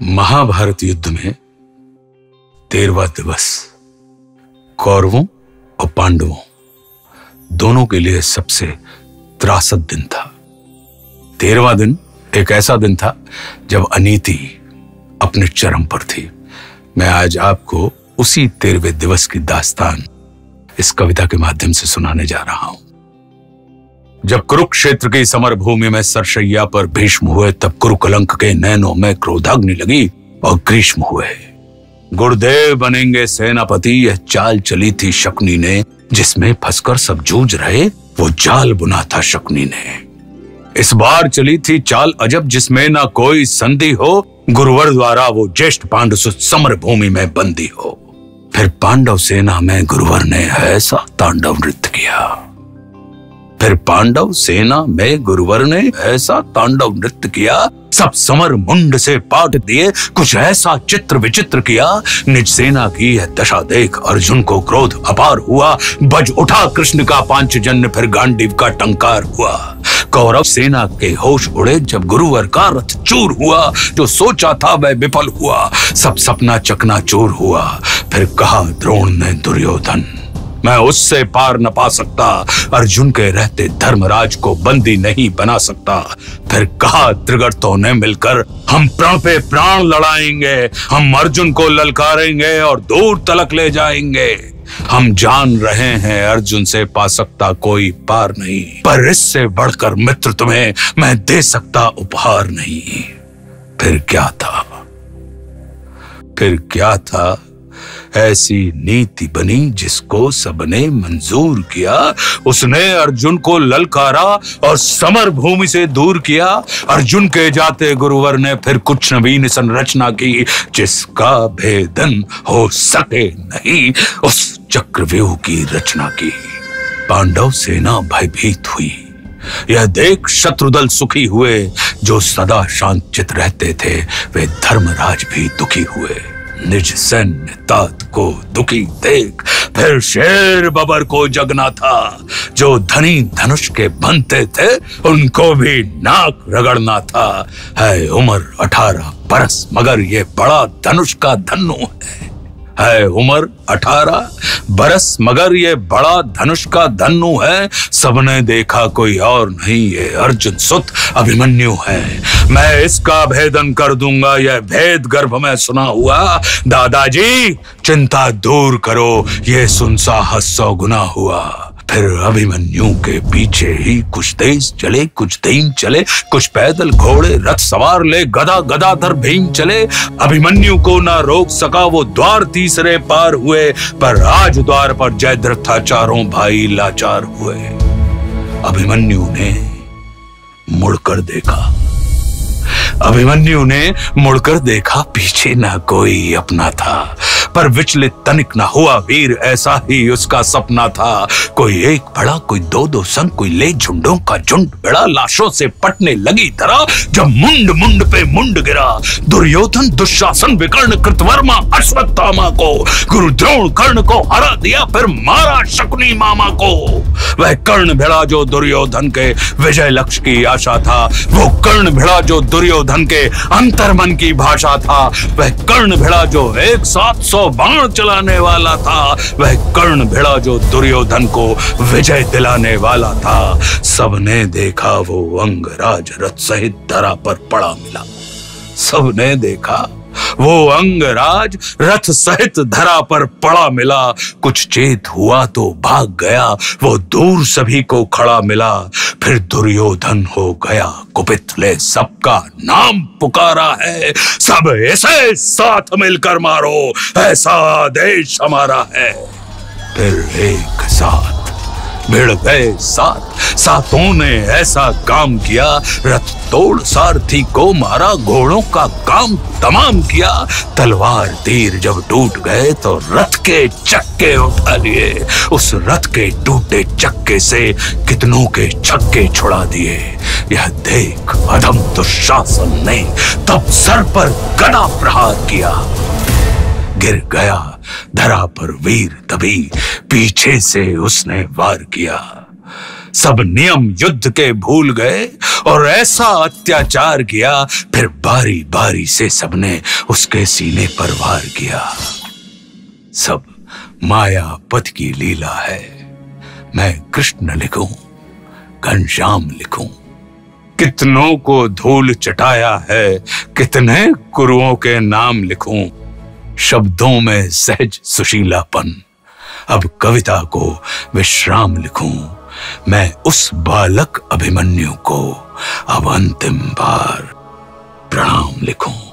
महाभारत युद्ध में 13वां दिवस कौरवों और पांडवों दोनों के लिए सबसे त्रासद दिन था। 13वां दिन एक ऐसा दिन था जब अनीति अपने चरम पर थी। मैं आज आपको उसी 13वें दिवस की दास्तान इस कविता के माध्यम से सुनाने जा रहा हूं। जब कुरुक्षेत्र की समर भूमि में सरशैया पर भीष्म हुए, तब कुरुकलंक के नैनों में क्रोधाग्नि लगी और ग्रीष्म हुए। गुरुदेव बनेंगे सेनापति, यह चाल चली थी शकुनी ने, जिसमें फंसकर सब जूझ रहे वो जाल बुना था शकुनी ने। इस बार चली थी चाल अजब, जिसमें ना कोई संधि हो, गुरुवर द्वारा वो ज्येष्ठ पांडु समर भूमि में बंदी हो। फिर पांडव सेना में गुरुवर ने ऐसा तांडव नृत्य किया। फिर पांडव सेना में गुरुवर ने ऐसा तांडव नृत्य किया, सब समर मुंड से पाट दिए। कुछ ऐसा चित्र विचित्र किया, निज सेना की यह दशा देख अर्जुन को क्रोध अपार हुआ। बज उठा कृष्ण का पांचजन्य, फिर गांडीव का टंकार हुआ। कौरव सेना के होश उड़े जब गुरुवर का रथ चूर हुआ। जो सोचा था वह विफल हुआ, सब सपना चकनाचूर हुआ। फिर कहा द्रोण ने दुर्योधन, मैं उससे पार न पा सकता, अर्जुन के रहते धर्मराज को बंदी नहीं बना सकता। फिर कहा त्रिगर्तों ने मिलकर, हम प्राण पे प्राण लड़ाएंगे, हम अर्जुन को ललकारेंगे और दूर तलक ले जाएंगे। हम जान रहे हैं अर्जुन से पा सकता कोई पार नहीं, पर इससे बढ़कर मित्र तुम्हें मैं दे सकता उपहार नहीं। फिर क्या था, फिर क्या था, ऐसी नीति बनी जिसको सबने मंजूर किया। उसने अर्जुन को ललकारा और समर भूमि से दूर किया। अर्जुन के जाते गुरुवर ने फिर कुछ नवीन संरचना की, जिसका भेदन हो सके नहीं, उस चक्रव्यूह की रचना की। पांडव सेना भयभीत हुई, यह देख शत्रुदल सुखी हुए। जो सदा शांत चित रहते थे वे धर्मराज भी दुखी हुए। निज सैन्य तात को दुखी देख फिर शेर बबर को जगना था। जो धनी धनुष के बनते थे उनको भी नाक रगड़ना था। है उम्र 18 बरस मगर ये बड़ा धनुष का धन्नु है उम्र 18 बरस मगर ये बड़ा धनुष का धन्नु है। सबने देखा कोई और नहीं, ये अर्जुन सुत अभिमन्यु है। मैं इसका भेदन कर दूंगा, यह भेद गर्भ में सुना हुआ। दादाजी चिंता दूर करो, ये सुन साहस 100 गुना हुआ। फिर अभिमन्यु के पीछे ही कुछ तेज चले, कुछ धीम चले, कुछ पैदल घोड़े रथ सवार ले, गदा गदाधर भीम चले। अभिमन्यु को ना रोक सका वो द्वार तीसरे पार हुए, पर राज द्वार पर जयद्रथ था, चारों भाई लाचार हुए। अभिमन्यु ने मुड़कर देखा, अभिमन्यु ने मुड़कर देखा, पीछे ना कोई अपना था, पर विचलित तनिक न हुआ वीर, ऐसा ही उसका सपना था। कोई एक बढ़ा, कोई दो संग, कोई ले झुंडों का झुंड बड़ा, लाशों से पटने लगी तरह। जब मुंड मुंड पे मुंड गिरा, दुर्योधन दुशासन विकर्ण कृतवर्मा अश्वत्थामा को, गुरु द्रोण कर्ण को हरा दिया, फिर मारा शकुनी मामा को। वह कर्ण भिड़ा जो दुर्योधन के विजय लक्ष्य की आशा था, वो कर्ण भिड़ा जो दुर्योधन के अंतर्मन की भाषा था। वह कर्ण भिड़ा जो एक साथ 100 बाण चलाने वाला था। वह कर्ण भिड़ा जो दुर्योधन को विजय दिलाने वाला था। सबने देखा वो अंगराज रथ सहित धरा पर पड़ा मिला। सबने देखा वो अंगराज रथ सहित धरा पर पड़ा मिला। कुछ चेत हुआ तो भाग गया, वो दूर सभी को खड़ा मिला। फिर दुर्योधन हो गया कुपित, ले सबका नाम पुकारा है। सब ऐसे साथ मिलकर मारो, ऐसा आदेश हमारा है। फिर एक साथ भिड़ गए सातों ने ऐसा काम किया। रथ तोड़ सारथी को मारा, घोड़ों का काम तमाम किया। तलवार तीर जब टूट गए तो रथ के चक्के उठा लिए। उस रथ के टूटे चक्के से कितनों के छक्के छुड़ा दिए। यह देख अधम दुशासन ने तब सर पर गदा प्रहार किया। गिर गया धरा पर वीर, तभी पीछे से उसने वार किया। सब नियम युद्ध के भूल गए और ऐसा अत्याचार किया, फिर बारी बारी से सबने उसके सीने पर वार किया। सब मायापत की लीला है। मैं कृष्ण लिखूं, घनश्याम लिखूं, कितनों को धूल चटाया है, कितने गुरुओं के नाम लिखूं। शब्दों में सहज सुशीलापन, अब कविता को विश्राम लिखूं। मैं उस बालक अभिमन्यु को अब अंतिम बार प्रणाम लिखूं।